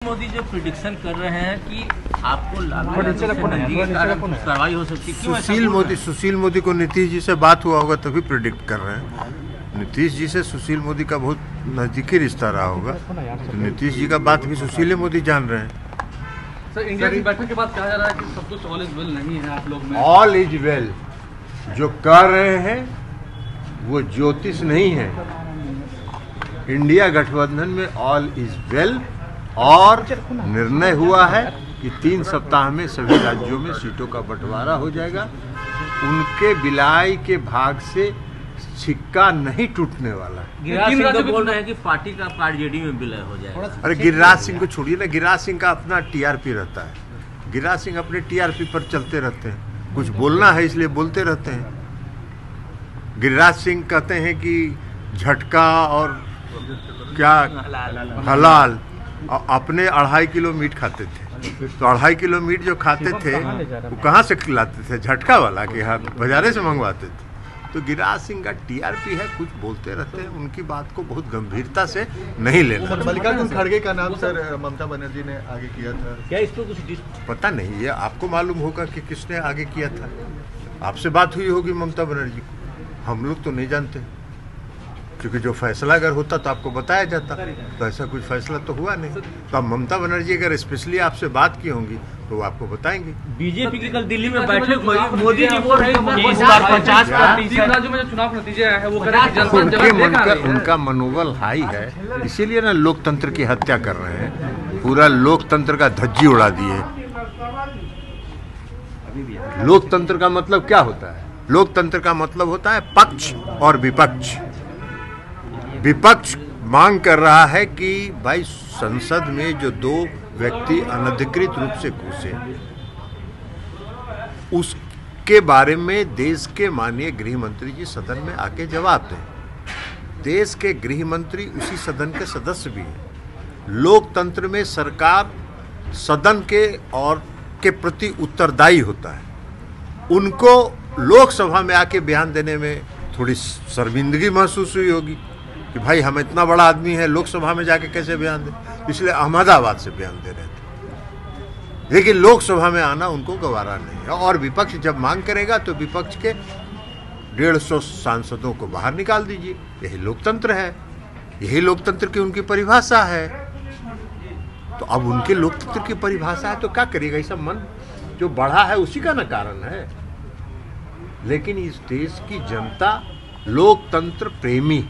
मोदी जो प्रिडिक्शन कर रहे हैं कि आपको कार्रवाई हो सकती है। सुशील मोदी को नीतीश जी से बात हुआ होगा तभी प्रिडिक्ट कर रहे हैं। नीतीश जी से सुशील मोदी का बहुत नजदीकी रिश्ता रहा होगा, तो नीतीश जी का बात भी सुशील मोदी जान रहे हैं। सर, इंडिया की बैठक के बाद कहा जा रहा है कि सब कुछ ऑल इज वेल नहीं है आप लोग में। ऑल इज वेल जो कह रहे हैं वो ज्योतिष नहीं है। इंडिया गठबंधन में ऑल इज वेल और निर्णय हुआ है कि 3 सप्ताह में सभी राज्यों में सीटों का बंटवारा हो जाएगा। उनके विलाई के भाग से सिक्का नहीं टूटने वाला है। गिरिराज सिंह तो बोल रहे हैं कि पार्टी का आरजेडी में विलय हो जाएगा। अरे गिरिराज सिंह को छोड़िए ना, गिरिराज सिंह का अपना टीआरपी रहता है। गिरिराज सिंह अपने टीआरपी पर चलते रहते हैं, कुछ बोलना है इसलिए बोलते रहते हैं। गिरिराज सिंह कहते हैं कि झटका और क्या हलाल, अपने 2.5 किलो मीट खाते थे, तो 2.5 किलो मीट जो खाते थे वो कहाँ से खिलाते थे? झटका वाला के हाथ बाजारे से मंगवाते थे। तो गिरिराज सिंह का टीआरपी है, कुछ बोलते रहते हैं, उनकी बात को बहुत गंभीरता से नहीं लेना। मल्लिकार्जुन खड़गे का नाम सर ममता बनर्जी ने आगे किया था, क्या इस पर कुछ पता नहीं? ये आपको मालूम होगा कि किसने आगे किया था। आपसे बात हुई होगी ममता बनर्जी को, हम लोग तो नहीं जानते, क्योंकि जो फैसला अगर होता तो आपको बताया जाता, तो ऐसा कुछ फैसला तो हुआ नहीं। तो अब ममता बनर्जी अगर स्पेशली आपसे बात की होंगी तो वो आपको बताएंगे। बीजेपी की कल दिल्ली में बैठक हुई, मोदी जी बोल रहे हैं इस बार 50% राज्यों में जो चुनाव नतीजे आए हैं वो कह रहे हैं जनता उनका मनोबल हाई है, इसीलिए ना लोकतंत्र की हत्या कर रहे हैं, पूरा लोकतंत्र का धज्जी उड़ा दिए। लोकतंत्र का मतलब क्या होता है? लोकतंत्र का मतलब होता है पक्ष और विपक्ष। विपक्ष मांग कर रहा है कि भाई संसद में जो 2 व्यक्ति अनधिकृत रूप से घुसे, उसके बारे में देश के माननीय गृह मंत्री जी सदन में आके जवाब दें। देश के गृह मंत्री उसी सदन के सदस्य भी हैं। लोकतंत्र में सरकार सदन के और के प्रति उत्तरदायी होता है। उनको लोकसभा में आके बयान देने में थोड़ी शर्मिंदगी महसूस हुई होगी कि भाई हम इतना बड़ा आदमी है, लोकसभा में जाके कैसे बयान दें, इसलिए अहमदाबाद से बयान दे रहे थे। लेकिन लोकसभा में आना उनको गवारा नहीं है, और विपक्ष जब मांग करेगा तो विपक्ष के 150 सांसदों को बाहर निकाल दीजिए। यही लोकतंत्र है, यही लोकतंत्र की उनकी परिभाषा है। तो अब उनके लोकतंत्र की परिभाषा है तो क्या करिएगा? ये सब मन जो बढ़ा है उसी का न कारण है। लेकिन इस देश की जनता लोकतंत्र प्रेमी,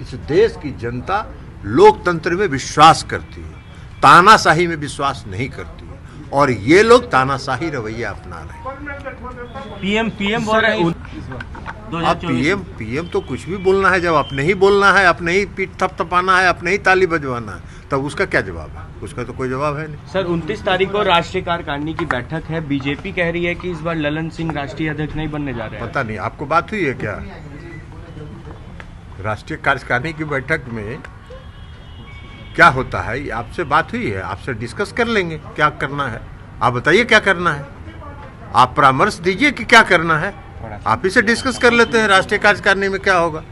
इस देश की जनता लोकतंत्र में विश्वास करती है, तानाशाही में विश्वास नहीं करती है, और ये लोग तानाशाही रवैया अपना रहे हैं। पीएम बोल रहे हैं। अब पीएम तो कुछ भी बोलना है, जब अपने ही बोलना है, अपने ही पीठ थपथपाना है, अपने ही ताली बजवाना है, तब उसका क्या जवाब है? उसका तो कोई जवाब है नहीं। सर, 29 तारीख को राष्ट्रीय कार्यकारिणी की बैठक है। बीजेपी कह रही है कि इस बार ललन सिंह राष्ट्रीय अध्यक्ष नहीं बनने जा रहे हैं। पता नहीं, आपको बात हुई है क्या? राष्ट्रीय कार्यकारिणी की बैठक में क्या होता है आपसे बात हुई है? आपसे डिस्कस कर लेंगे क्या करना है। आप बताइए क्या करना है, आप परामर्श दीजिए कि क्या करना है, आप ही से डिस्कस कर लेते हैं राष्ट्रीय कार्यकारिणी में क्या होगा।